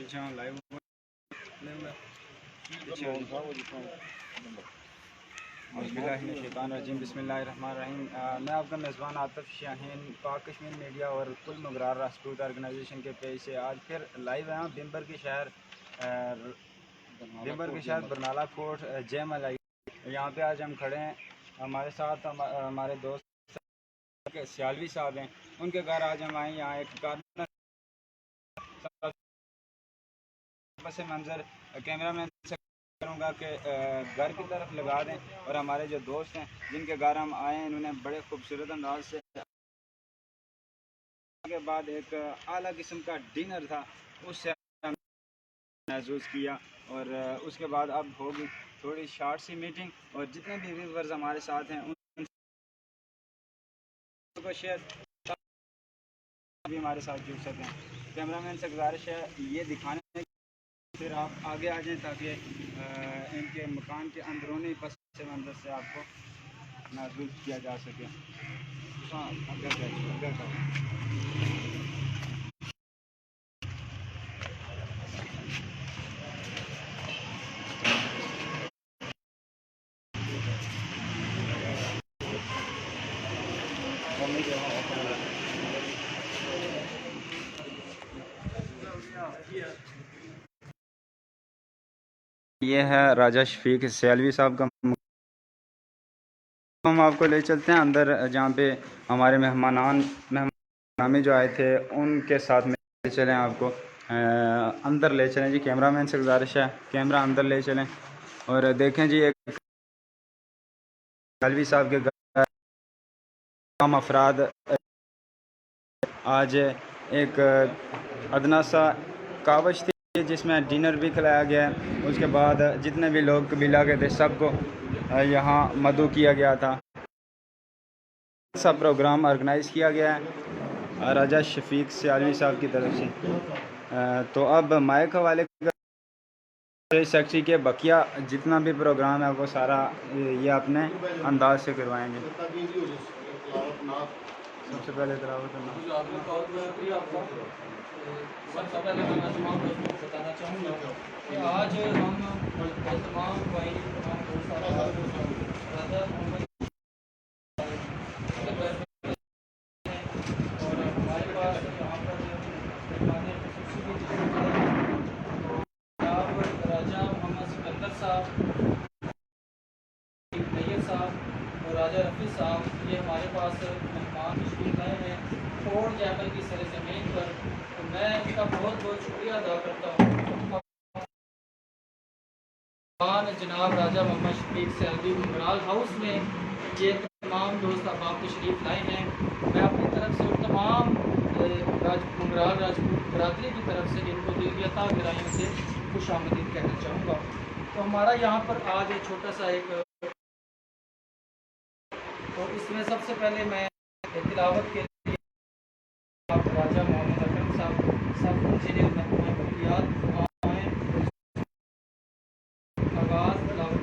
पीछे लाइव बिस्मिल्लाहिर्रहमानिर्रहीम। मैं आपका मेज़बान आतिफ शाहीन पाक कश्मीर मीडिया और कुल मुगरार राष्ट्रदूत ऑर्गेनाइजेशन के पेज से आज फिर लाइव हैं बिम्बर के शहर बरनाला कोट जेमलाई। यहाँ पे आज हम खड़े हैं। हमारे साथ हमारे दोस्त सियालवी साहब हैं। उनके घर आज हम आए। यहाँ एक गार्डन से मंजर कैमरामैन से करूँगा कि घर की तरफ लगा दें और हमारे जो दोस्त हैं जिनके घर हम आए हैं इन्होंने बड़े खूबसूरत अंदाज से के बाद एक आला किस्म का डिनर था उससे महसूस किया। और उसके बाद अब होगी थोड़ी शॉर्ट सी मीटिंग और जितने भी व्यूअर्स हमारे साथ हैं उनको शेयर भी हमारे साथ जुड़ सकें। कैमरामैन से गुजारिश है ये दिखाने फिर आप आगे आ जाएं ताकि इनके मकान के अंदरूनी पस मंजर से आपको महसूस किया जा सके। हाँ ये है राजा शफीक सियालवी साहब का। हम आपको ले चलते हैं अंदर जहाँ पे हमारे मेहमान जो आए थे उनके साथ में ले चलें। आपको अंदर ले चलें जी। कैमरामैन से गुजारिश है कैमरा अंदर ले चलें और देखें जी एक सियालवी साहब के घर तमाम अफराद आज एक अदना सा कावश थी जिसमें डिनर भी खिलाया गया है। उसके बाद जितने भी लोग कबीला के थे सबको यहाँ मदऊ किया गया था। सब प्रोग्राम ऑर्गेनाइज़ किया गया है राजा शफीक सियालवी साहब की तरफ से। तो अब माइक हवाले सेक्रेटरी के बकिया जितना भी प्रोग्राम है वो सारा ये अपने अंदाज से करवाएंगे। सबसे पहले तलावत सबसे पहले मैं तमाम दोस्तों को बताना चाहूँगा कि आज हम तमाम भाई तमाम दोस्त राजा मोहम्मद और हमारे पास यहाँ पर राजा मोहम्मद सिकंदर साहब, नैयर साहब और राजा रफ़ी साहब ये हमारे पास मेहमान तशरीफ़ लाए हैं कोट जैमल की सरज़मीन पर। तो मैं इनका बहुत बहुत शुक्रिया अदा करता हूँ। जनाब राजा मोहम्मद शफीक सियालवी मुगराल हाउस में ये तमाम दोस्त अहबाब तशरीफ़ लाए हैं। मैं अपनी तरफ से उन तमाम मुगराल राजपूत बरादरी की तरफ से इनको दिलता गहराइयों से खुश आमदीद कहना चाहूँगा। तो हमारा यहाँ पर आज एक छोटा सा एक तो इसमें सबसे पहले मैं तिलावत के लिए राजा मोहम्मद अकरम साहब सब इंजीनियर महकमा बल्दियात आगाज़ तिलावत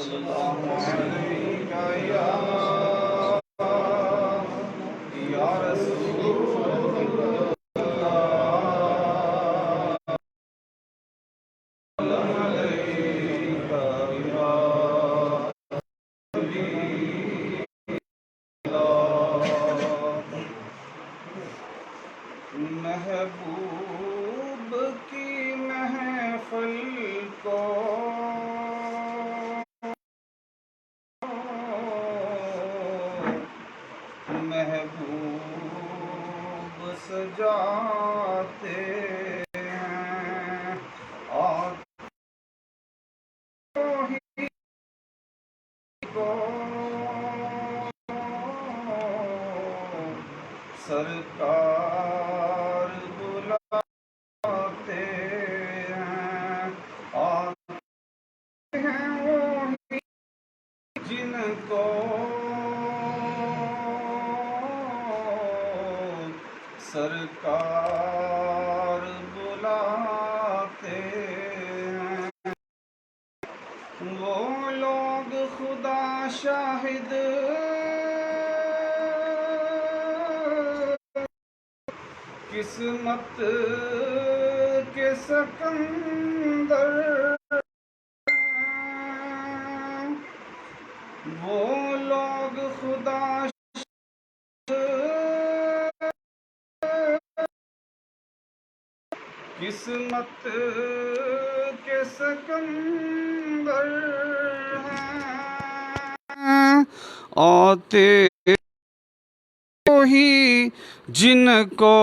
सल्लल्लाहु अलैका या रसूलल्लाह अलैका या महबूब की महफिल को महबूब सजाते हैं आते ही को सरकार बुलाते हैं आते हैं वो ही जिनको सरकार बुलाते हैं वो लोग खुदा शाहिद किस्मत के सिकंदर वो लोग खुदा किस्मत के सिकंदर हैं आते ही जिनको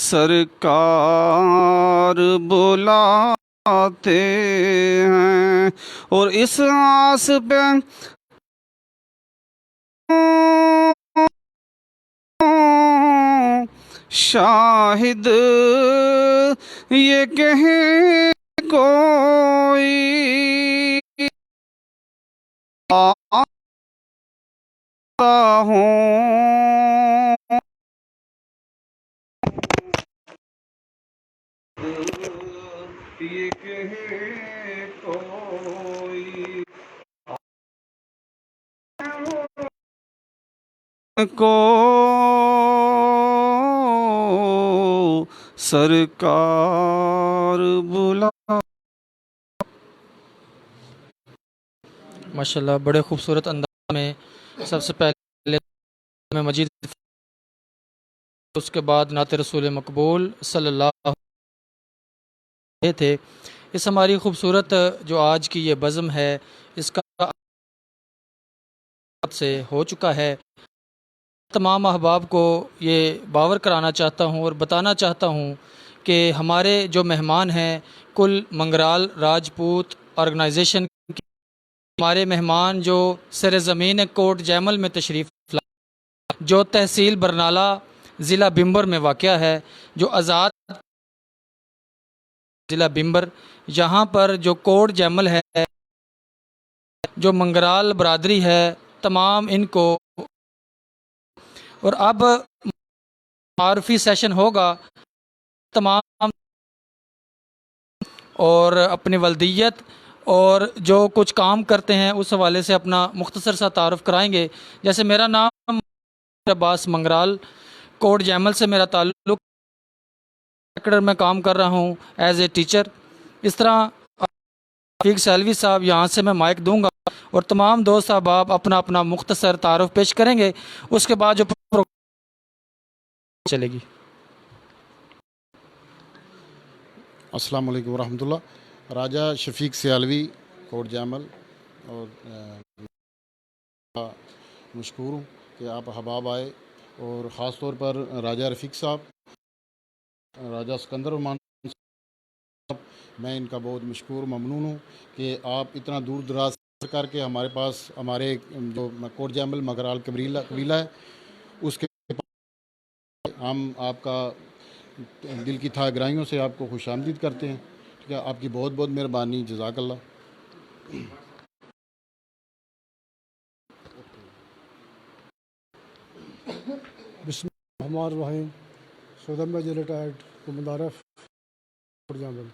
सरकार बुलाते हैं और इस आस पे शाहिद ये कहे कोई आता हूँ ये कहे कोई को सरकार बुला। माशाल्लाह बड़े खूबसूरत अंदाज में सबसे पहले में मजीद, उसके बाद नात रसूल मकबूल सल्लल्लाहु अलैहि थे। इस हमारी खूबसूरत जो आज की ये बज़म है इसका से हो चुका है। तमाम अहबाब को ये बावर कराना चाहता हूँ और बताना चाहता हूँ कि हमारे जो मेहमान हैं कुल मंगराल राजपूत ऑर्गेनाइजेशन के हमारे मेहमान जो सर ज़मीन कोट जैमल में तशरीफ़ लाए, जो तहसील बरनाला ज़िला बिम्बर में वाक़या है, जो आज़ाद ज़िला बिम्बर, यहाँ पर जो कोट जैमल है, जो मंगराल बरादरी है, तमाम इनको। और अब मारूफी सेशन होगा तमाम और अपनी वल्दियत और जो कुछ काम करते हैं उस हवाले से अपना मुख्तसर सा तारुफ कराएंगे। जैसे मेरा नाम अब्बास मंगराल, कोट जैमल से मेरा ताल्लुक़ सेक्टर में काम कर रहा हूँ एज ए टीचर। इस तरह रफ़ीक सैलवी साहब यहाँ से मैं माइक दूंगा और तमाम दोस्त अहबाब अपना अपना मुख्तसर तारुफ पेश करेंगे, उसके बाद जो प्रोग्राम चलेगी। अस्सलाम वालेकुम वरहमतुल्लाह। राजा शफीक सियालवी कोट जामल और मशकूर हूँ कि आप हबाब आए, और ख़ास तौर पर राजा रफ़ीक साहब, राजा सिकंदर रहमान साहब, मैं इनका बहुत मशकूर ममनून हूँ कि आप इतना दूर दराज करके हमारे पास, हमारे जो कोट जामल मगराल कबीला है, उसके हम आपका दिल की था गहराइयों से आपको खुशामदीद करते हैं। ठीक है, आपकी बहुत बहुत मेहरबानी, जज़ाकल्लाह। बिस्मिल्लाहिर्रहमानिर्रहीम। सदर में जो रिटायर्ड मुबारक जामल।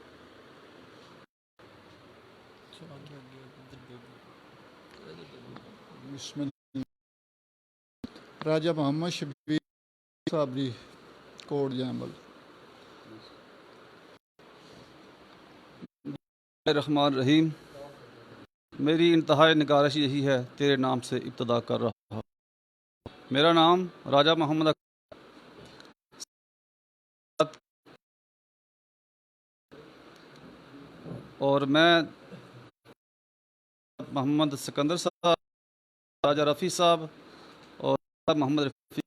राजा मोहम्मद शबीर साबरी कोट जामल। रहमान रहीम। मेरी इंतहाई निगारिश यही है, तेरे नाम से इब्तदा कर रहा हूँ। मेरा नाम राजा मोहम्मद और मैं मोहम्मद सिकंदर साहब, राजा रफ़ी साहब और मोहम्मद रफ़ी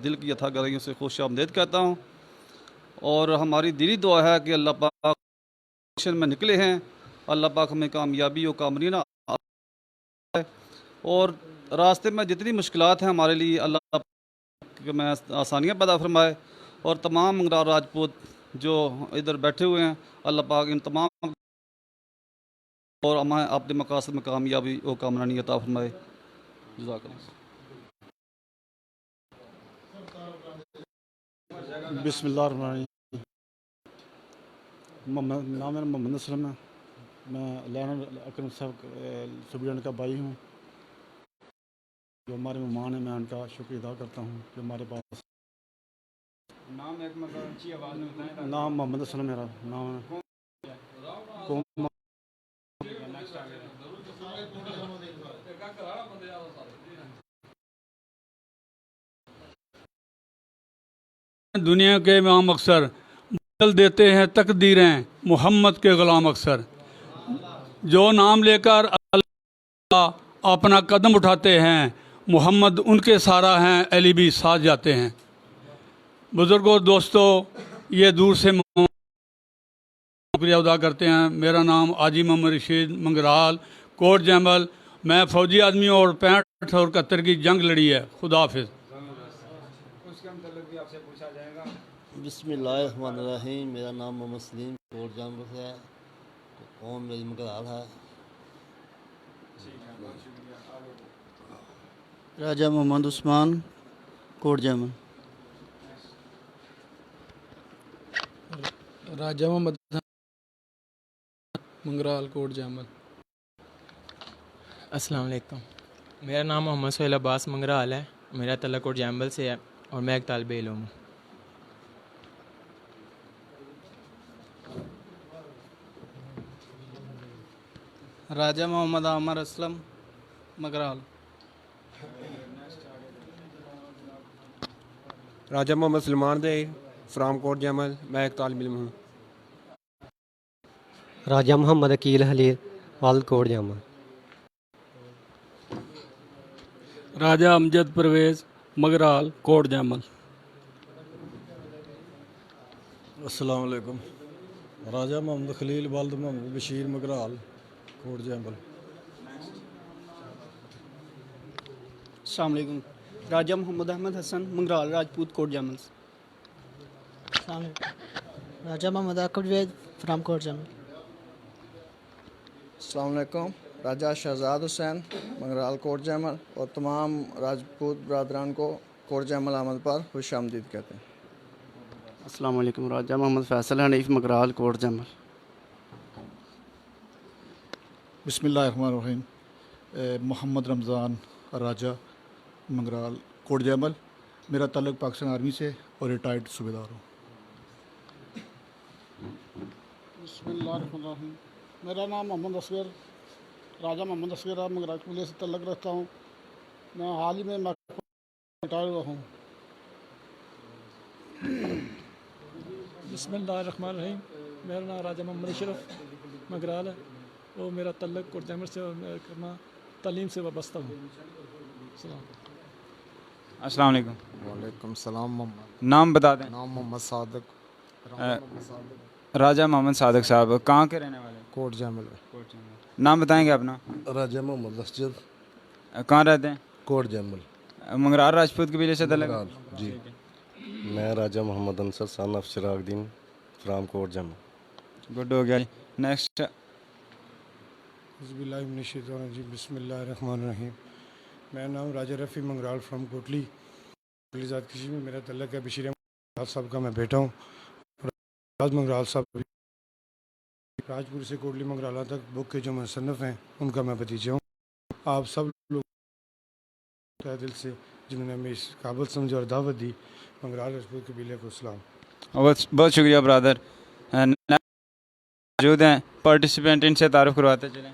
दिल की यथा गहराइयों से खुश आमदेद कहता हूँ। और हमारी दिली दुआ है कि अल्लाह पाक में निकले हैं, अल्लाह पाक हमें कामयाबी और कामयाबी ना, और रास्ते में जितनी मुश्किलात हैं हमारे लिए अल्लाह में आसानियाँ पैदा फरमाए। और तमाम मंगराल राजपूत जो इधर बैठे हुए हैं, अल्लाह पाक इन तमाम और हमें अपने मकासद में कामयाबी और कामरानी अता फरमाए। जज़ाकल्लाह। बिस्मिल्लाहिर्रहमानिर्रहीम। नाम मेरा मोहम्मद असलम है। मैं लैना अकरम साहब सुबह का भाई हूँ। जो हमारे मेहमान हैं, मैं उनका शुक्रिया अदा करता हूँ कि हमारे पास। नाम एक मतलब अच्छी आवाज़ में बताएं। नाम मोहम्मद असलम मेरा नाम है। दुनिया के इमाम अक्सर बदल देते हैं तकदीरें, मोहम्मद के ग़ुलाम अक्सर। जो नाम लेकर अल्लाह अपना कदम उठाते हैं, मोहम्मद उनके सहारा हैं, अली भी साथ जाते हैं। बुज़ुर्गों, दोस्तों, ये दूर से शुक्रिया अदा करते हैं। मेरा नाम आजी मोहम्मद रशीद मंगराल कोट जैमल। मैं फ़ौजी आदमी और 65 और 71 की जंग लड़ी है। खुदा हाफिज़। उसके मतलब भी आपसे पूछा जाएगा। बिस्मिल्लाहिर्रहमानिर्रहीम। मेरा नाम मोहम्मद सलीम कोट जामल से है, कौम मेरी मंगराल है। राजा मोहम्मद उस्मान कोट जामल। राजा मोहम्मद मंगराल कोट जामल। अस्सलाम वालेकुम। मेरा नाम मोहम्मद सोहेल अब्बास मंगराल है, मेरा तल्लुक़ कोट जामल से है और मैं एक तालिब इल्म हूँ। राजा मोहम्मद आमर असलम मंगराल। राजा मोहम्मद सलमान दे फ्राम कोट जामल। मैं एक तालिब इल्म हूँ। राजा मोहम्मद अकील हलील वाल कोट जामल। राजा अमजद परवेज़ मगराल कोट जामल। अस्सलाम वालेकुम। राजा मोहम्मद खलील वाल्द मोहम्मद बशीर मगराल कोट जामल। अस्सलाम वालेकुम। राजा मोहम्मद अहमद हसन मंगराल राजपूत कोट जामल। राजा मोहम्मद अकबर फ्राम कोट जामल। अस्सलाम वालेकुम। राजा शहजाद हुसैन मंगराल कोट जामल और तमाम राजपूत बरदरान को कोट जामल आमद पर खुश आमदीद कहते हैं। अस्सलाम वालेकुम। राजा मोहम्मद फैसल हनीफ मगराल कोट जामल। बिस्मिल्लाहिर्रहमानिर्रहीम। मोहम्मद रमज़ान राजा मंगराल कोट जामल। मेरा ताल्लुक़ पाकिस्तान आर्मी से और रिटायर्ड सूबेदार हूँ। बिस्मिल्लाहिर्रहमानिर्रहीम। मेरा नाम मोहम्मद असगर राजा मोहम्मद असगर है। मंगराल कबीले से तल्लक रखता हूँ। मैं हाल ही में रिटायर हुआ हूँ। बिस्मिल्लाहिर्रहमानिर्रहीम। मेरा नाम राजा मोहम्मद अशरफ मगराल है और मेरा तल्लक कोट जैमल से और मैं तालीम से वाबस्ता हूँ। अस्सलाम वालेकुम। वालेकुम सलाम। नाम बता दें। नाम मोहम्मद सादक। राजा मोहम्मद सादक साहब कहाँ के रहने वाले? कोट जैमल। नाम बताएंगे अपना? राजा मोहम्मद असजद। कहाँ रहते हैं? कोट जैमल। मंगराल राजपूत कबीले से तल्लक? जी। मैं Raja Mohammad Ansar son of Chiragdin from Kot Jaimal. Good हो गया। नेक्स्ट। बिस्मिल्लाहिर्रहमानिर्रहीम। मेरा नाम राजा रफ़ी मंगराल फ्राम कोटली ज़ात किसी में मेरा तल्लक है। बशीर अहमद साहब का मैं बेटा हूँ। राज मंगराल साहब राजपुर से कोटली मंगराला तक बुक के जो मुसन्नफ़ हैं उनका मैं भतीजा हूँ। आप सब लोग तहे दिल से जिन्होंने हमें इस काबिल समझा और दावत दी, मंगराल राजपूत कबीले को सलाम। बहुत बहुत शुक्रिया ब्रदर। मौजूद हैं पार्टिसिपेंट, इनसे तारुफ करवाते चलें।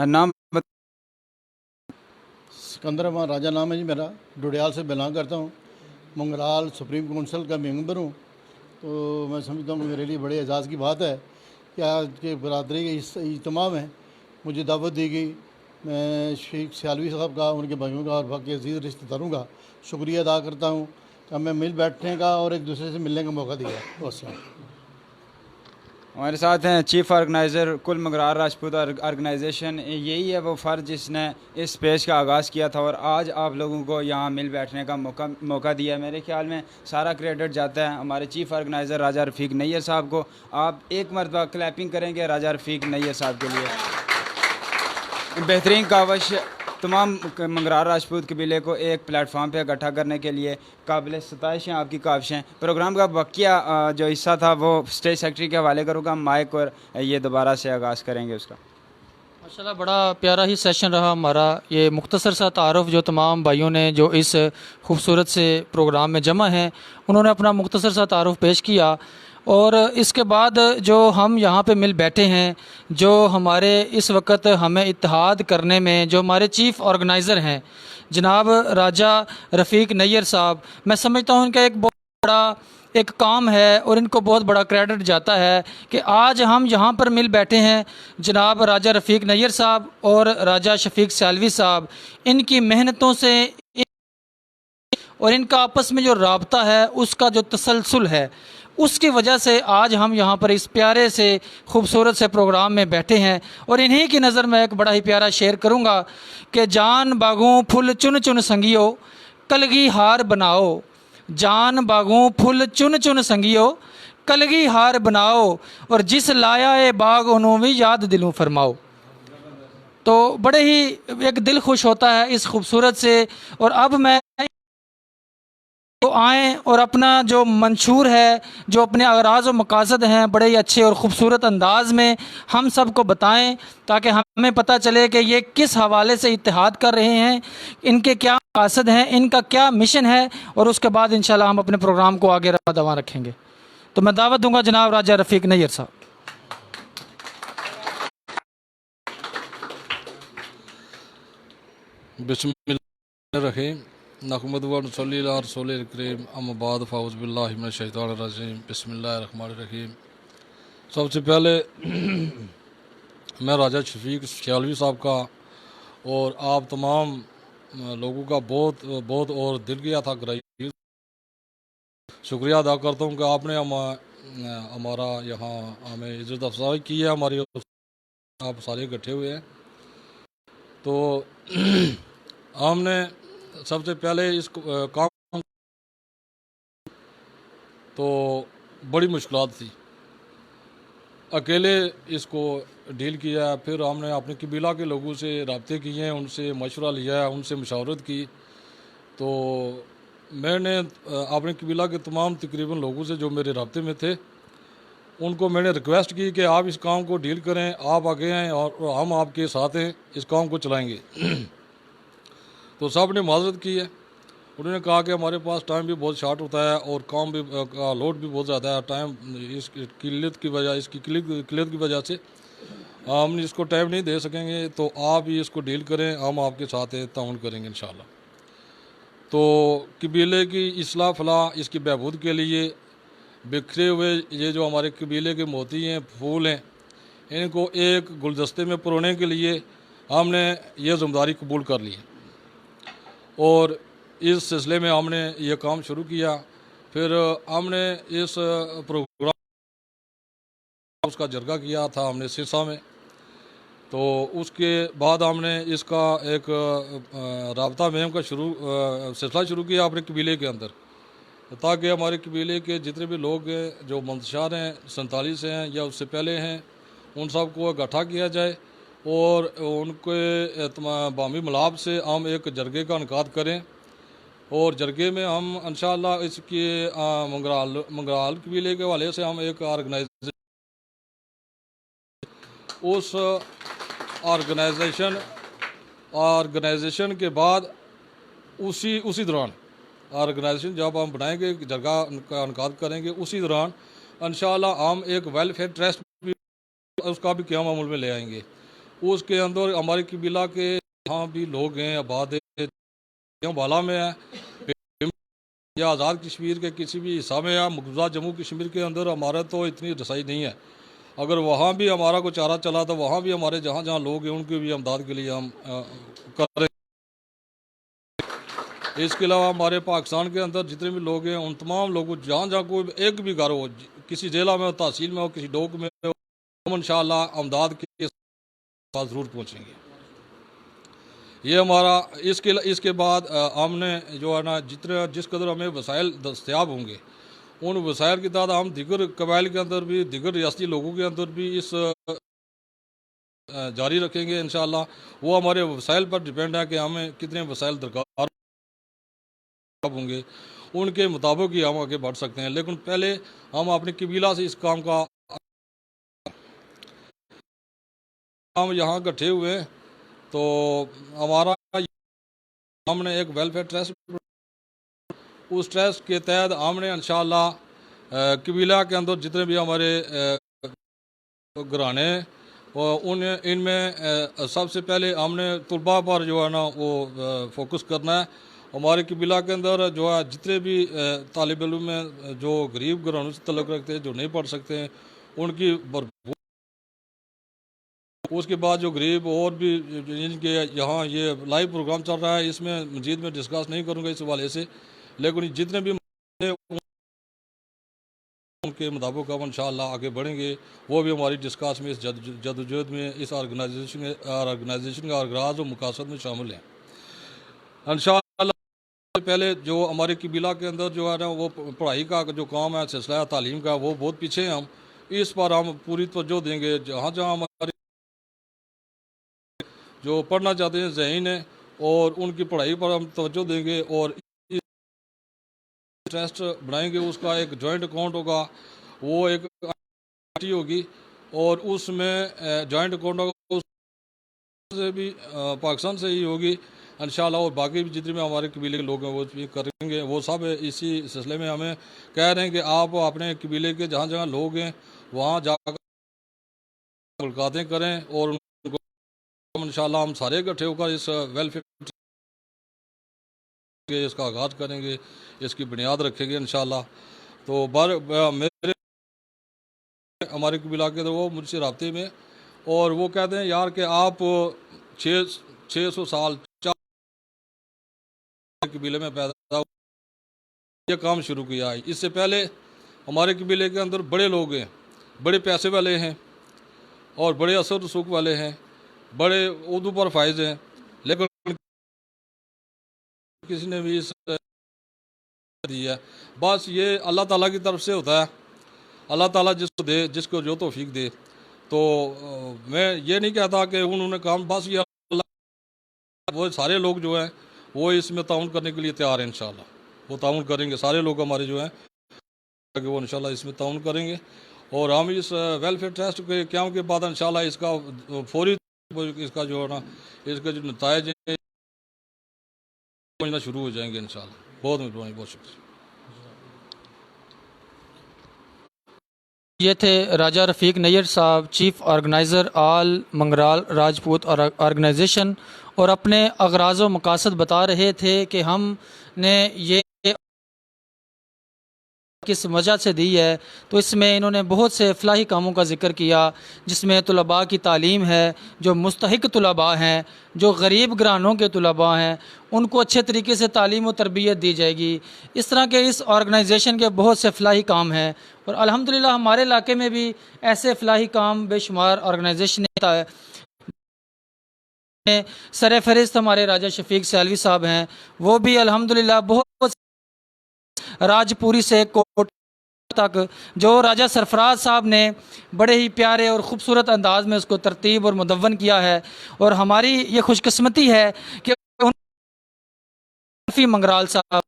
नाम सिकंदर अहमद राजा नाम है जी मेरा। डुडियाल से बिलोंग करता हूँ। मंगराल सुप्रीम काउंसिल का मेंबर हूँ। तो मैं समझता हूँ मेरे लिए बड़े एजाज़ की बात है कि आज के बरदरी के इज्तिमा में मुझे दावत दी गई। मैं शेख सियालवी साहब का, उनके भाइयों का और बाकी अजीज़ रिश्तेदारों का शुक्रिया अदा करता हूँ कि हमें मिल बैठने का और एक दूसरे से मिलने का मौका दिया। बस हमारे साथ हैं चीफ ऑर्गेनाइज़र कुल मंगराल राजपूत ऑर्गेनाइजेशन। यही है वो फ़र्ज जिसने इस पेज का आगाज़ किया था और आज आप लोगों को यहाँ मिल बैठने का मौका दिया है। मेरे ख्याल में सारा क्रेडिट जाता है हमारे चीफ ऑर्गेनाइज़र राजा रफ़ीक नैयर साहब को। आप एक मरतबा क्लैपिंग करेंगे राजा रफ़ीक नैयर साहब के लिए। बेहतरीन कावश तमाम मंगराल राजपूत कबीले को एक प्लेटफॉर्म पे इकट्ठा करने के लिए काबिल सताइश हैं आपकी काविशें। प्रोग्राम का बकिया जो हिस्सा था वो स्टेज सेक्रेटरी के हवाले करूँगा माइक, और ये दोबारा से आगाज़ करेंगे उसका। माशाल्लाह बड़ा प्यारा ही सेशन रहा हमारा। ये मुख्तसर सा तारुफ जो तमाम भाइयों ने जो इस खूबसूरत से प्रोग्राम में जमा हैं उन्होंने अपना मुख्तसर सा तारुफ पेश किया। और इसके बाद जो हम यहाँ पे मिल बैठे हैं, जो हमारे इस वक्त हमें इत्तेहाद करने में जो हमारे चीफ़ ऑर्गेनाइज़र हैं जनाब राजा रफ़ीक नैयर साहब, मैं समझता हूँ इनका एक बहुत बड़ा एक काम है और इनको बहुत बड़ा क्रेडिट जाता है कि आज हम यहाँ पर मिल बैठे हैं। जनाब राजा रफ़ीक नैयर साहब और राजा शफीक सियालवी साहब, इनकी मेहनतों से और इनका आपस में जो राबता है उसका जो तसलसल है उसकी वजह से आज हम यहाँ पर इस प्यारे से खूबसूरत से प्रोग्राम में बैठे हैं। और इन्हीं की नज़र में एक बड़ा ही प्यारा शेर करूँगा कि जान बागों फुल चुन चुन संगियो कलगी हार बनाओ। जान बागों फुल चुन चुन संगियो कलगी हार बनाओ और जिस लाया ए बाग उन्हों भी याद दिलों फरमाओ। तो बड़े ही एक दिल खुश होता है इस खूबसूरत से। और अब मैं तो आएँ और अपना जो मंशूर है, जो अपने अगराज़ व मकासद हैं, बड़े ही अच्छे और ख़ूबसूरत अंदाज़ में हम सब को बताएं ताकि हमें पता चले कि ये किस हवाले से इत्तेहाद कर रहे हैं, इनके क्या मकासद हैं, इनका क्या मिशन है। और उसके बाद इंशाल्लाह हम अपने प्रोग्राम को आगे रवा दवा रखेंगे। तो मैं दावत दूँगा जनाब राजा रफ़ीक नैयर साहब। बिस्मिल्लाहिर्रहमानिर्रहीम नहमदु व नसल्ली अला रसूलिल करीम अम्मा बाद फ़ाऊज़ु बिल्लाहि मिनश शैतानिर रजीम बिस्मिल्लाहिर्रहमानिर्रहीम। सबसे पहले मैं राजा शफीक सियालवी साहब का और आप तमाम लोगों का बहुत बहुत और दिल की था गहराई शुक्रिया अदा करता हूँ कि आपने हमारा यहाँ हमें इज़्ज़त अफजाई की है। हमारी आप सारे इकट्ठे हुए हैं। तो हमने सबसे पहले इस काम तो बड़ी मुश्किलात थी, अकेले इसको डील किया। फिर हमने अपने कबीला के लोगों से रब्ते किए हैं, उनसे मशवरा लिया, उनसे मशावरत की। तो मैंने अपने कबीला के तमाम तकरीबन लोगों से जो मेरे रब्ते में थे उनको मैंने रिक्वेस्ट की कि आप इस काम को डील करें, आप आगे आएँ और हम आपके साथ हैं, इस काम को चलाएँगे। तो सब ने माजरत की है उन्होंने कहा कि हमारे पास टाइम भी बहुत शॉर्ट होता है और काम भी लोड भी बहुत ज़्यादा है, टाइम इसकी किल्लत की वजह से हम इसको टाइम नहीं दे सकेंगे, तो आप ही इसको डील करें, हम आपके साथ ताउन करेंगे इंशाल्लाह। तो कबीले की इस्लाह फलाह इसकी बहबूद के लिए बिखरे हुए ये जो हमारे कबीले के मोती हैं, फूल हैं, इनको एक गुलदस्ते में परोने के लिए हमने ये ज़िम्मेदारी कबूल कर ली और इस सिलसिले में हमने ये काम शुरू किया। फिर हमने इस प्रोग्राम उसका जरगा किया था हमने सिरसा में, तो उसके बाद हमने इसका एक राबता मुहिम का सिलसिला शुरू किया अपने कबीले के अंदर, ताकि हमारे कबीले के जितने भी लोग हैं जो मंतशार हैं, 47 हैं या उससे पहले हैं, उन सब को इकट्ठा किया जाए और उनके बामी मिलाप से हम एक जरगे का इनकाद करें और जरगे में हम इंशाअल्लाह इसके मंगराल कबीले के हवाले से हम एक उस ऑर्गेनाइजेशन के बाद उसी दौरान ऑर्गेनाइजेशन जब हम बनाएंगे, जगह का इनकाद करेंगे, उसी दौरान इंशाअल्लाह हम एक वेलफेयर ट्रस्ट भी उसका भी क़याम अमल में ले आएंगे। उसके अंदर हमारे कबीला के जहाँ भी लोग हैं, आबाद बाला में है या आज़ाद कश्मीर के किसी भी हिस्सा में है, मकबूजा जम्मू कश्मीर के अंदर हमारा तो इतनी रसाई नहीं है, अगर वहाँ भी हमारा कोई चारा चला तो वहाँ भी हमारे जहाँ जहाँ लोग हैं उनकी भी इमदाद के लिए हम कर रहे हैं। इसके अलावा हमारे पाकिस्तान के अंदर जितने भी लोग हैं उन तमाम लोगों जहाँ जहाँ कोई एक भी घर हो, किसी जिला में हो, तहसील में हो, किसी डोक में हो, हम इंशाअल्लाह इमदाद के साथ ज़रूर पहुँचेंगे। ये हमारा इसके बाद हमने जो है ना जिस कदर हमें वसाइल दस्तयाब होंगे उन वसाइल की तादाद हम दिगर कबाइल के अंदर भी, दिगर रियासती लोगों के अंदर भी इस जारी रखेंगे इंशाअल्लाह। वो हमारे वसाइल पर डिपेंड है कि हमें कितने वसाइल दरकार होंगे, उनके मुताबिक ही हम आगे बढ़ सकते हैं। लेकिन पहले हम अपने कबीला से इस काम का हम यहाँ इकट्ठे हुए हैं, तो हमारा हमने एक वेलफेयर ट्रस्ट, उस ट्रस्ट के तहत हमने इंशाअल्लाह कबीला के अंदर जितने भी हमारे घराने इनमें सबसे पहले हमने तलबा पर जो है ना वो फोकस करना है। हमारे कबीला के अंदर जो है जितने भी तालिब इल्म में जो गरीब घरानों से तल्लुक़ रखते हैं, जो नहीं पढ़ सकते हैं, उनकी भरपूर, उसके बाद जो गरीब और भी जिनके यहाँ ये लाइव प्रोग्राम चल रहा है, इसमें मजीद में डिस्कस नहीं करूँगा इस हवाले से, लेकिन जितने भी उनके मुताबिक हम इंशाअल्लाह आगे बढ़ेंगे। वो भी हमारी डिस्कस में, इस जदोजहद में, इस ऑर्गेनाइजेशन का अगराज और मकासद में शामिल हैं इंशाअल्लाह। पहले जो हमारे कबीला के अंदर जो है ना वो पढ़ाई का जो काम है, सिलसिला तालीम का, वो बहुत पीछे हैं। हम इस पर हम पूरी तवज्जो देंगे। जहाँ जहाँ हमारे जो पढ़ना चाहते हैं ज़हीन है और उनकी पढ़ाई पर हम तवज्जो देंगे और ट्रस्ट बनाएंगे। उसका एक जॉइंट अकाउंट होगा, वो एक होगी और उसमें जॉइंट अकाउंट होगा, से भी पाकिस्तान से ही होगी इंशाअल्लाह। और बाकी भी जितने भी हमारे कबीले के लोग हैं वो भी करेंगे। वो सब इसी सिलसिले में हमें कह रहे हैं कि आप अपने कबीले के जहाँ जहाँ लोग हैं वहाँ जाकर मुलाकातें करें और उनको इंशाअल्लाह हम सारे इकट्ठे होकर इस वेलफेयर इसका आगाज़ करेंगे, इसकी बुनियाद रखेंगे इंशाअल्लाह। तो मेरे हमारे कबीला के तो वो मुझसे राब्ते में और वो कहते हैं यार कि आप 600 साल कबीले में पैदा ये काम शुरू किया है। इससे पहले हमारे कबीले के अंदर बड़े लोग हैं, बड़े पैसे वाले हैं और बड़े असर रसूख वाले हैं, बड़े उर्दू पर फायज हैं, लेकिन किसी ने भी इस दिया। बस ये अल्लाह ताला की तरफ से होता है, अल्लाह ताला जिसको दे, जिसको जो तौफीक दे। तो मैं ये नहीं कहता कि उन्होंने काम, बस ये वो सारे लोग जो हैं वो इसमें ताउन करने के लिए तैयार हैं इंशाअल्लाह। वो ताउन करेंगे, सारे लोग हमारे जो हैं वो इंशाअल्लाह इसमें ताउन करेंगे और हम इस वेलफेयर ट्रस्ट के क़याम के बाद इंशाअल्लाह इसका फौरी इसका जो है ना इसका जो नताइज शुरू हो जाएंगे इंशाअल्लाह। बहुत मेहरबानी, बहुत शुक्रिया। ये थे राजा रफ़ीक नैयर साहब, चीफ़ ऑर्गेनाइज़र आल मंगराल राजपूत ऑर्गेनाइजेशन, और अपने अगराज़ व मकासद बता रहे थे कि हमने ये किस वजह से दी है। तो इसमें इन्होंने बहुत से फ़लाही कामों का ज़िक्र किया, जिसमें तुलबा की तालीम है, जो मुस्तहिक तुलबा हैं, जो गरीब घरानों के तुलबा हैं, उनको अच्छे तरीके से तालीम व तरबियत दी जाएगी। इस तरह के इस ऑर्गेनाइजेशन के बहुत से फ़लाही काम हैं, और अल्हम्दुलिल्लाह हमारे इलाके में भी ऐसे फ़लाही काम बेशुमार ऑर्गेनाइजेशन है। सर फहरिस्त हमारे राजा शफीक सैलवी साहब हैं, वो भी अल्हम्दुलिल्लाह बहुत राजपुरी से कोट तक जो राजा सरफराज साहब ने बड़े ही प्यारे और ख़ूबसूरत अंदाज में उसको तरतीब और मुदव्वन किया है। और हमारी ये खुशकिस्मती है कि मंगराल साहब,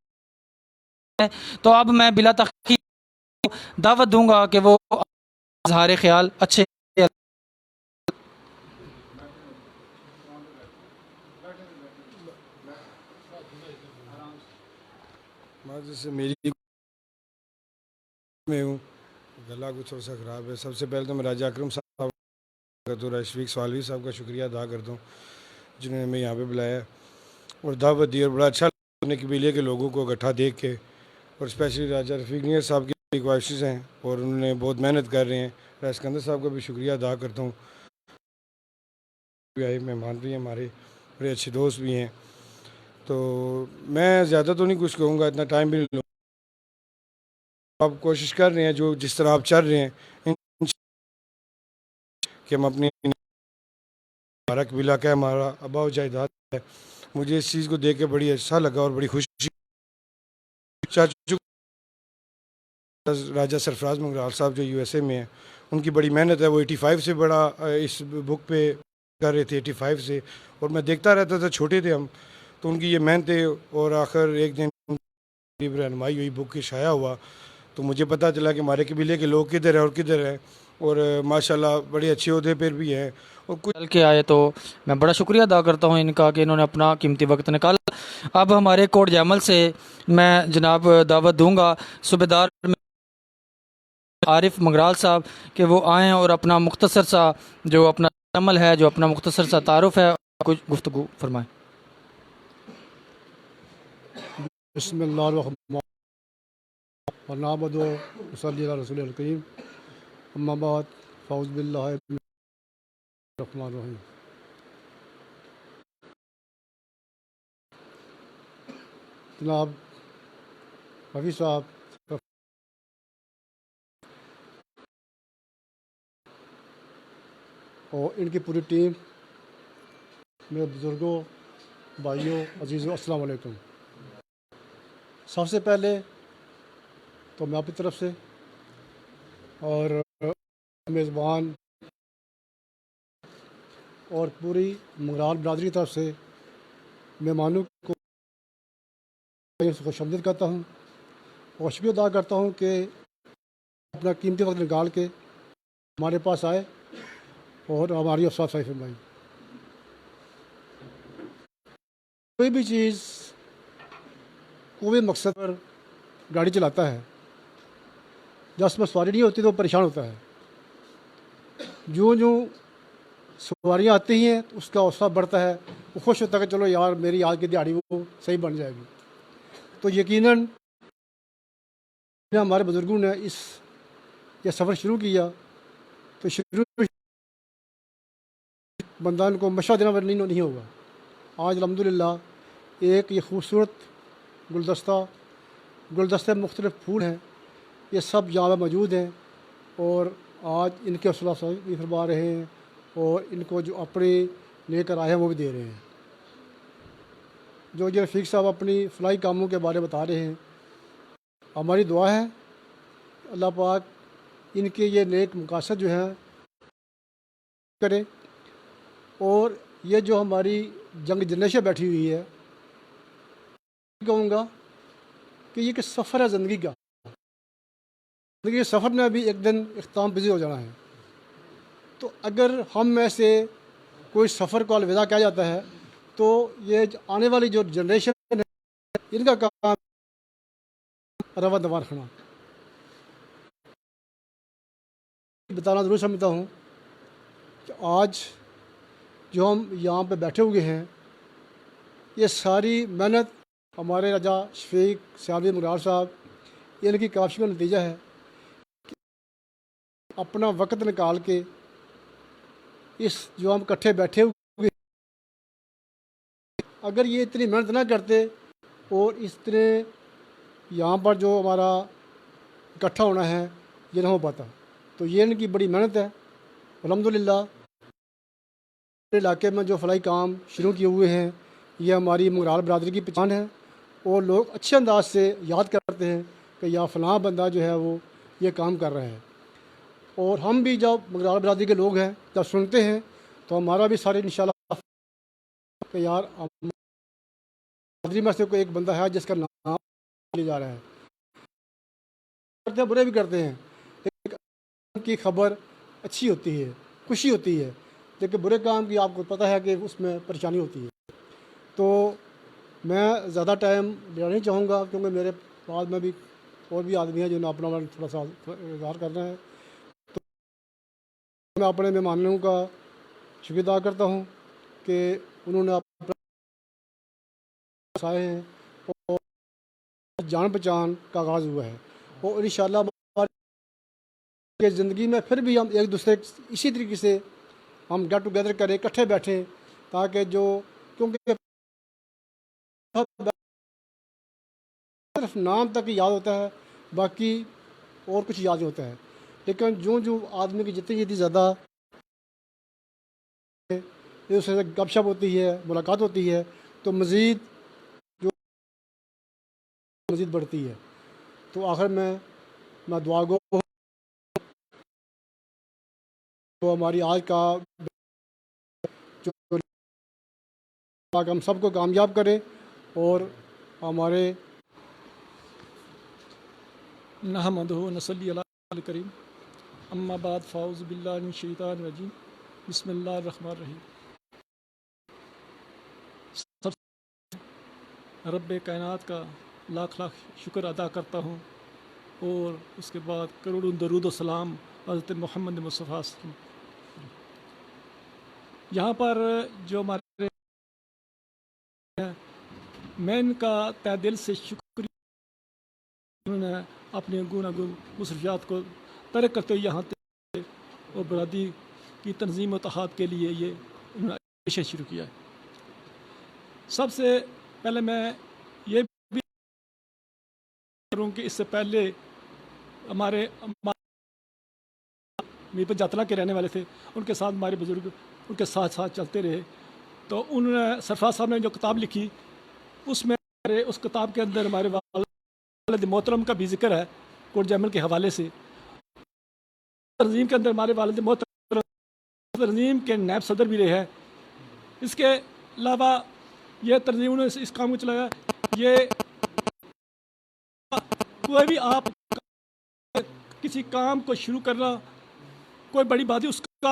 तो अब मैं बिला तख़ीर दावत दूंगा कि वो इज़हार ख्याल अच्छे जैसे मेरी में हूँ, गला कुछ थोड़ा सा ख़राब है। सबसे पहले तो मैं राजा अकरम साहब तो रशीक सवालवी साहब का शुक्रिया अदा करता हूँ, जिन्होंने हमें यहाँ पे बुलाया और दावत दी, और बड़ा अच्छा लगने के लिए कि लोगों को इकट्ठा देख के। और स्पेशली राजा रफ़ीक नैयर साहब की ख्वाहिशें हैं और उन्होंने बहुत मेहनत कर रहे हैं। राजा सिकंदर साहब का भी शुक्रिया अदा करता हूँ, आए मेहमान भी हैं हमारे, बड़े अच्छे दोस्त भी हैं। तो मैं ज़्यादा तो नहीं कुछ कहूँगा, इतना टाइम भी नहीं लूँगा। आप कोशिश कर रहे हैं जो जिस तरह आप चल रहे हैं कि हम अपनी हमारा कबीला का हमारा आबा व जायदाद है। मुझे इस चीज़ को देख के बड़ी अच्छा लगा और बड़ी खुशी। राजा सरफराज मंगराल साहब जो USA में हैं, उनकी बड़ी मेहनत है। वो 85 से बड़ा इस बुक पे कर रहे थे, 85 से, और मैं देखता रहता था, छोटे थे हम, तो उनकी ये मेहनतें। और आखिर एक दिन रहनुमाई हुई, बुक की शाया हुआ, तो मुझे पता चला कि हमारे कबीले के लोग किधर हैं और किधर हैं, और माशाल्लाह बड़े अच्छे ओहदे पर भी हैं। और कुछ चल के आए, तो मैं बड़ा शुक्रिया अदा करता हूँ इनका कि इन्होंने अपना कीमती वक्त निकाला। अब हमारे कोट जैमल से मैं जनाब दावत दूंगा सूबेदार आरिफ मंगराल साहब कि वो आएँ और अपना मुख्तसर सा जो अपना अमल है, जो अपना मुख्तसर सा तारुफ है, कुछ गुफ्तगू फरमाएँ। बिस्मिल्लाहिर्रहमानिर्रहीम व नअबुदु व नसल्ली अला रसूलिल करीम, अम्मा बाद फ़ऊज़ु बिल्लाहि मिनश रहमानिर रहीम। जनाब रफ़ी साहब और इनकी पूरी टीम, मेरे बुज़ुर्गों, भाइयों, अज़ीज़ों, अस्सलाम वालेकुम। सबसे पहले तो मैं अपनी तरफ से और मेज़बान और पूरी मंगराल बरादरी की तरफ से मेहमानों को खुशामदीद करता हूँ और शुक्रिया अदा करता हूँ कि अपना कीमती वक्त निकाल के हमारे पास आए और हमारी अफसाफसाई फरमाई। कोई भी चीज़, कोई मकसद पर गाड़ी चलाता है, जब उसमें सवारी नहीं होती तो परेशान होता है। जो जो सवारियाँ आती हैं उसका हौसला बढ़ता है, वो खुश होता है कि चलो यार मेरी आज की दिहाड़ी वो सही बन जाएगी। तो यकीनन हमारे बुज़ुर्गों ने ये सफ़र शुरू किया, तो शुरू बंदा को मशा देना नहीं होगा। आज अल्हम्दुलिल्लाह एक ये खूबसूरत गुलदस्ते मुख्तलिफ़ फूल हैं, ये सब यहाँ मौजूद हैं और आज इनके हौसला भी फरमा रहे हैं और इनको जो अपने लेकर आए हैं वो भी दे रहे हैं। जो ये रफ़ीक साहब अपनी फ़लाही कामों के बारे में बता रहे हैं, हमारी दुआ है अल्लाह पाक इनके ये नेक मकासद जो हैं करे। और ये जो हमारी जंग जनरेशन बैठी हुई है, कहूँगा कि ये कि सफ़र है ज़िंदगी का, ज़िंदगी के सफ़र में भी एक दिन इख्तिताम बिज़ी हो जाना है। तो अगर हम में से कोई सफ़र को अलविदा किया जाता है, तो ये आने वाली जो जनरेशन है, इनका काम रवा दवार खाना। बताना ज़रूर समझता हूँ कि आज जो हम यहाँ पे बैठे हुए हैं, ये सारी मेहनत हमारे राजा शफीक सियालवी मंगराल साहब, इनकी काशी का नतीजा है कि अपना वक्त निकाल के इस जो हम इकट्ठे बैठे हुए, अगर ये इतनी मेहनत ना करते और इस तरह यहाँ पर जो हमारा इकट्ठा होना है ये ना हो पाता। तो ये इनकी बड़ी मेहनत है। अल्हम्दुलिल्लाह इलाके में जो फलाई काम शुरू किए हुए हैं, ये हमारी मंगराल बरादरी की पहचान है और लोग अच्छे अंदाज से याद करते हैं कि यह फ़लाँ बंदा जो है वो ये काम कर रहा है। और हम भी जब मंगराल बरादरी के लोग हैं, जब सुनते हैं तो हमारा भी सारे इंशाल्लाह कि यार बरादरी में से कोई एक बंदा है जिसका नाम लिया जा रहा है। करते हैं, बुरे भी करते हैं, लेकिन की खबर अच्छी होती है, खुशी होती है, लेकिन बुरे काम की आपको पता है कि उसमें परेशानी होती है। तो मैं ज़्यादा टाइम लेना नहीं चाहूँगा क्योंकि मेरे बाद में भी और भी आदमी हैं जिन्होंने अपना थोड़ा सा इज़हार करना है। तो मैं अपने मेहमानों का शुक्रिया अदा करता हूँ कि उन्होंने अपना आए हैं और जान पहचान का आगाज़ हुआ है और इंशाअल्लाह हमारी ज़िंदगी में फिर भी हम एक दूसरे इसी तरीके से हम गेट टुगेदर करें, इकट्ठे बैठें, ताकि जो क्योंकि सिर्फ नाम तक ही याद होता है, बाकी और कुछ याद होता है। लेकिन जो जो आदमी की जितनी ज़्यादा उससे गपशप होती है, मुलाकात होती है, तो मज़ीद बढ़ती है। तो आखिर में मैं दुआ गो तो हमारी आज का जो हम सबको कामयाब करे और हमारे नहमदुहु नसल्ली अला करीम अम्मा बाद फ़ाउज़ बिल्लाहि मिनश शैतानिर रजीम बिस्मिल्लाहिर रहमानिर रहीम। रब्बे कायनात का लाख लाख शुक्र अदा करता हूँ और उसके बाद करोड़ों दरूद व सलाम हज़रत मोहम्मद मुस्तफ़ा यहाँ पर जो हमारे हैं, मैं इनका तहे दिल से शुक्रिया, उन्होंने अपने गुनागुन मुसरफियात को तरक करते हुए यहाँ तक और बरादरी की तंजीम और इत्तेहाद के लिए ये उन्होंने मिशन शुरू किया है। सबसे पहले मैं ये भी करूँ कि इससे पहले हमारे मीरपुर जातला के रहने वाले थे, उनके साथ हमारे बुज़ुर्ग उनके साथ साथ चलते रहे। तो उन्होंने सरफराज साहब ने जो किताब लिखी, उसमें उस किताब के अंदर हमारे वालिद मोहतरम का भी जिक्र है कोट जैमल के हवाले से। तंजीम के अंदर हमारे वालिद मोहतरम तंजीम के नायब सदर भी रहे हैं। इसके अलावा ये तंजीम ने इस काम को चलाया। ये कोई भी आप किसी काम को शुरू करना कोई बड़ी बात है, उसका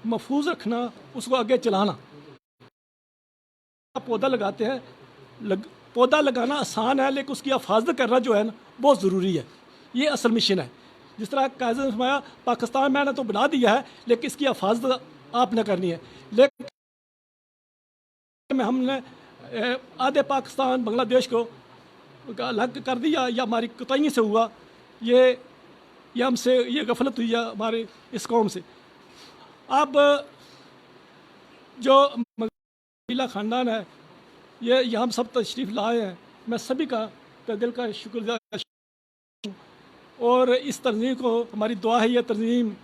महफूज रखना, उसको आगे चलाना। पौधा लगाते हैं, पौधा लगाना आसान है, लेकिन उसकी हिफाजत करना जो है ना बहुत ज़रूरी है। ये असल मिशन है। जिस तरह कायदे ने फरमाया पाकिस्तान मैंने तो बना दिया है, लेकिन इसकी हिफाजत आपने करनी है। लेकिन हमने आधे पाकिस्तान बांग्लादेश को अलग कर दिया या हमारी कोताही से हुआ, ये हमसे ये गफलत हुई है हमारे इस कौम से। अब जो मगीला ख़ानदान है, ये हम सब तशरीफ़ लाए हैं, मैं सभी का दिल का शुक्रिया और इस तंजीम को हमारी दुआ है ये तंजीम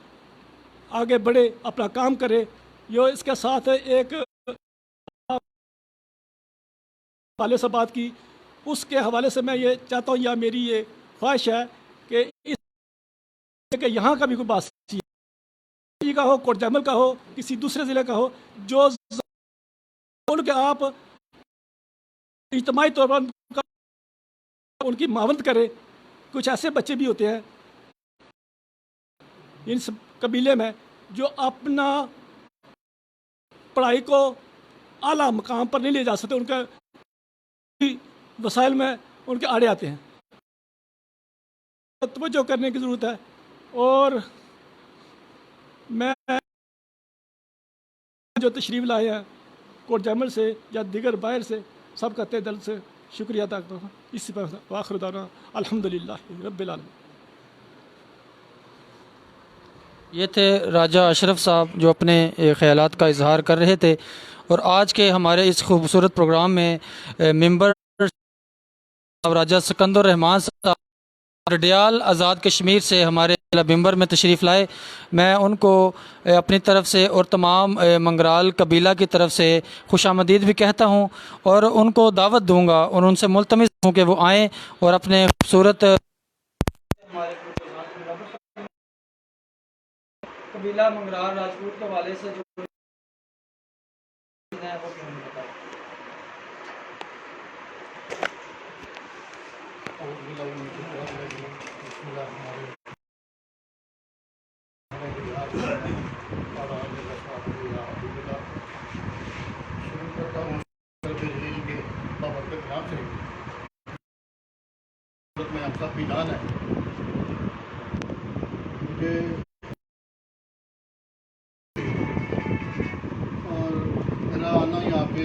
आगे बढ़े, अपना काम करे। यो इसके साथ एक हवाले से बात की, उसके हवाले से मैं ये चाहता हूँ या मेरी ये ख्वाहिश है कि यहाँ का भी कोई बात का हो, कोट जैमल का हो, किसी दूसरे ज़िले का हो, जो उनके आप इज्तिमाई तौर पर उनकी मावनत करे। कुछ ऐसे बच्चे भी होते हैं इन सब कबीले में जो अपना पढ़ाई को आला मकाम पर नहीं ले जा सकते, उनके वसाइल में उनके आड़े आते हैं। तवज्जो करने की ज़रूरत है। और मैं जो तशरीफ़ लाए हैं कोट जैमल से या दीगर बाहर से, सबका तहे दिल से शुक्रिया अदा करता हूँ। इसी पर आखिर दाना अल्हम्दुलिल्लाह रब्बिल आलमीन। ये थे राजा अशरफ साहब जो अपने ख़यालात का इजहार कर रहे थे। और आज के हमारे इस खूबसूरत प्रोग्राम में मेंबर राजा सिकंदर रहमान साहब डडियाल आज़ाद कश्मीर से हमारे मेंबर में तशरीफ़ लाए। मैं उनको अपनी तरफ से और तमाम मंगराल कबीला की तरफ से खुशामदीद भी कहता हूँ और उनको दावत दूँगा और उनसे मुल्तमिस हूँ कि वो आएँ और अपने खूबसूरत कबीला मंगराल राजपूत के हवाले से जो है वो बताएं। में हम सब पिलान है। मुझे और मेरा आना यहाँ पे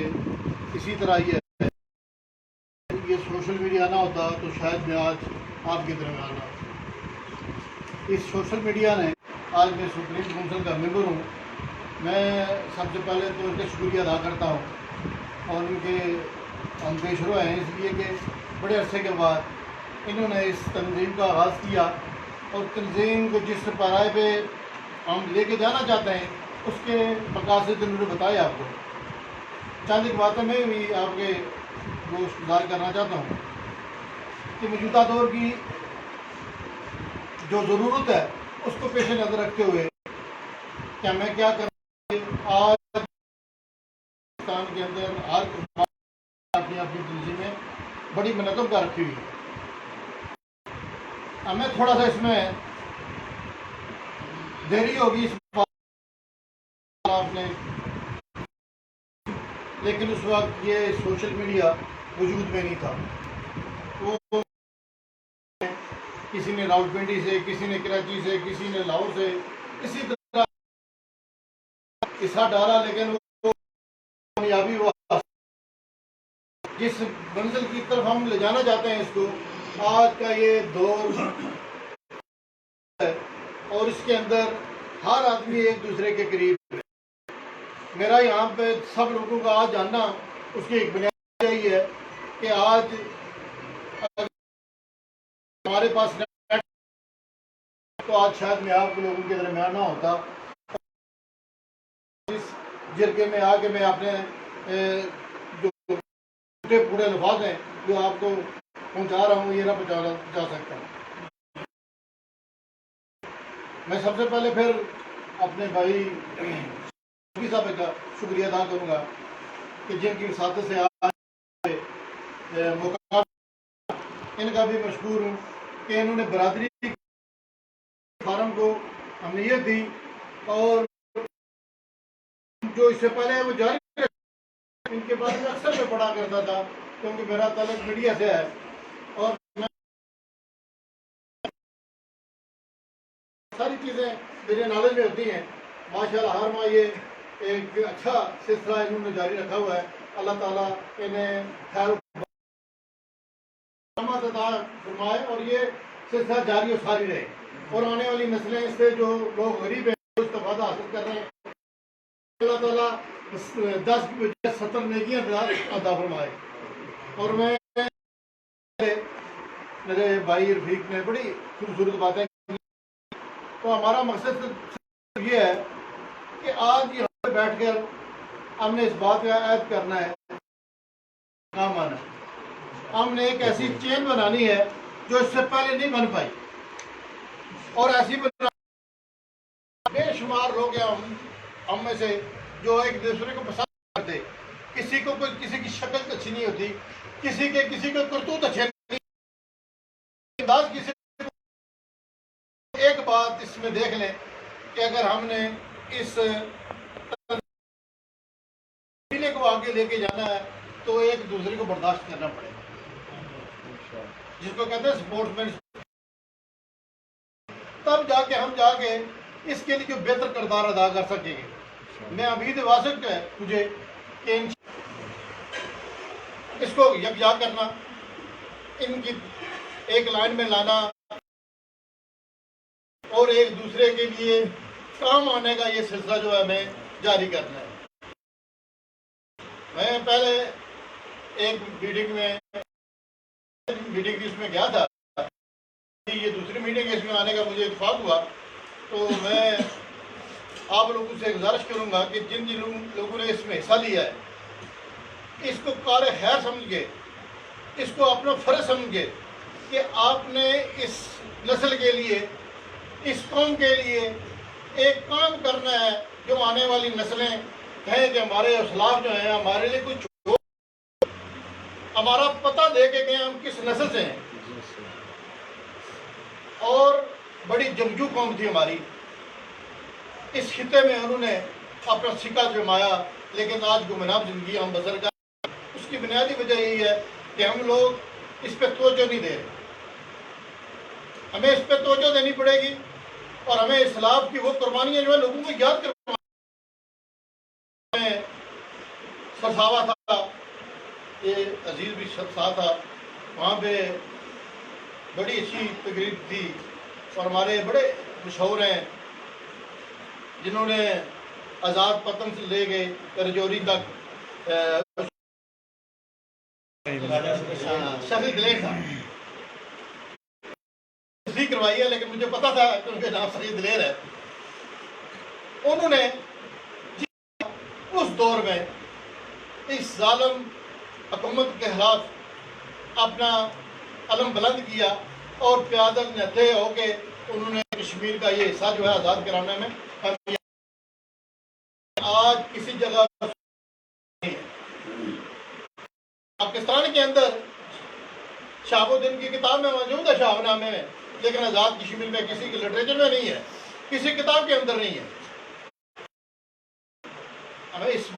इसी तरह ही है। ये सोशल मीडिया ना होता तो शायद मैं आज आपके दरमियान ना। इस सोशल मीडिया ने आज मैं सुप्रीम काउंसिल का मेंबर हूँ। मैं सबसे पहले तो उनका शुक्रिया अदा करता हूँ और उनके हम पेशरो हैं इसलिए कि बड़े अरसे के बाद इन्होंने इस तंजीम का आगाज़ किया और तंजीम को जिस पैराए पे हम लेके जाना चाहते हैं उसके मकासद उन्होंने बताया आपको। चंद एक बातें मैं भी आपके गुज़ार करना चाहता हूँ कि मौजूदा दौर की जो ज़रूरत है उसको पेश नज़र रखते हुए क्या मैं क्या कर आज पाकिस्तान के अंदर हर अपनी अपनी तंजीमें बड़ी मनक़ब कर रखी हुई है। हमें थोड़ा सा इसमें देरी होगी इस बात आपने, लेकिन उस वक्त ये सोशल मीडिया वजूद में नहीं था। तो किसी ने रावलपिंडी से, किसी ने कराची से, किसी ने लाहौर से, इसी तरह हिस्सा डाला, लेकिन वो कामयाबी हुआ। जिस मंजिल की तरफ हम ले जाना चाहते हैं इसको, आज का ये दौर है और इसके अंदर हर आदमी एक दूसरे के करीब है। मेरा यहाँ पे सब लोगों का आज जानना उसकी एक बुनियाद यही है कि आज हमारे पास नेट तो आज शायद मैं आप लोगों के दरमियान ना होता। इस जरगे में आके मैं अपने जो पूरे अल्फाज हैं जो आपको पहुंचा रहा हूँ ये ना पहुंचा सकता हूँ। मैं सबसे पहले फिर अपने भाई साहब का शुक्रिया अदा करूँगा कि जिनकी साथ से आज मौका, इनका भी मशहूर हूँ कि इन्होंने बरादरी फार्म को अहमियत दी और जो इससे पहले वो जारी इनके बारे में अक्सर मैं पढ़ा करता था क्योंकि मेरा ताल्लुक मीडिया से है और मैं सारी चीज़ें मेरे नॉलेज में होती हैं। माशाल्लाह हर माह ये एक अच्छा सिलसिला इन्होंने जारी रखा हुआ है। अल्लाह ताला इन्हें खैर फरमाए और ये सिलसिला जारी और सारी रहे और आने वाली नस्लें इससे जो लोग गरीब हैं इस्तेफादा हासिल कर रहे हैं अल्लाह ताला 10 की बजाय 70 नेकियां अदा फरमाए। और मैं मेरे भाई रफीक ने बड़ी खूबसूरत बातें की। तो हमारा मकसद ये है कि आज यहाँ पे बैठ कर हमने इस बात का ऐद करना है, काम आना है। हमने एक ऐसी चेन बनानी है जो इससे पहले नहीं बन पाई और ऐसी बेशुमार लोग हैं हम में से जो एक दूसरे को पसंद करते। किसी को कोई किसी की शक्ल अच्छी नहीं होती, किसी को करतूत अच्छे नहीं, अंदाज किसी। एक बात इसमें देख लें कि अगर हमने इस जिले को आगे लेके जाना है तो एक दूसरे को बर्दाश्त करना पड़ेगा, जिसको कहते हैं स्पोर्ट्समैन तब जाके हम जाके इसके लिए जो बेहतर किरदार अदा कर सकेंगे। मैं उम्मीद वासिक है मुझे कि इसको यकजा करना, इनकी एक लाइन में लाना और एक दूसरे के लिए काम आने का ये सिलसिला जो है हमें जारी करना है। मैं पहले एक मीटिंग इसमें गया था, ये दूसरी मीटिंग इसमें आने का मुझे इत्तेफाक हुआ, तो मैं आप लोगों से गुजारिश करूंगा कि जिन जिन लोगों ने इसमें हिस्सा लिया है, इसको कार खैर समझ के, इसको अपना फर्ज समझ के कि आपने इस नस्ल के लिए, इस कौम के लिए एक काम करना है जो आने वाली नस्लें हैं कि हमारे असलाफ जो हैं हमारे लिए कुछ हमारा पता दे के गए हम किस नस्ल से हैं। और बड़ी जंगजू कौम थी हमारी, इस खिते में उन्होंने अपना सिक्का जमाया, लेकिन आज गुमनाम जिंदगी हम बसर कर। उसकी बुनियादी वजह यही है कि हम लोग इस पर तवज्जो नहीं दे रहे। हमें इस पर तवज्जो देनी पड़ेगी और हमें इस्लाम की वो कुर्बानियां जो है लोगों को याद करवाना। सरसावा था, ये अजीज भी सरसा था, वहाँ पे बड़ी अच्छी तकरीर थी और हमारे बड़े मशहूर हैं जिन्होंने आज़ाद पतन से ले गए रजौरी तक शफी दिलेर था करवाई है, लेकिन मुझे पता था कि उनके नाम सही दिलेर है। उन्होंने उस दौर में इस जालिम हुकूमत के खिलाफ अपना अलम बुलंद किया और प्यादल नथे होके उन्होंने कश्मीर का ये हिस्सा जो है आज़ाद कराने में आज किसी जगह नहीं है। पाकिस्तान के अंदर शहाबुद्दीन की किताब में मौजूद है, शाहनामे में, लेकिन आज़ाद कश्मीर में किसी के लिटरेचर में नहीं है, किसी किताब के अंदर नहीं है। हमें इस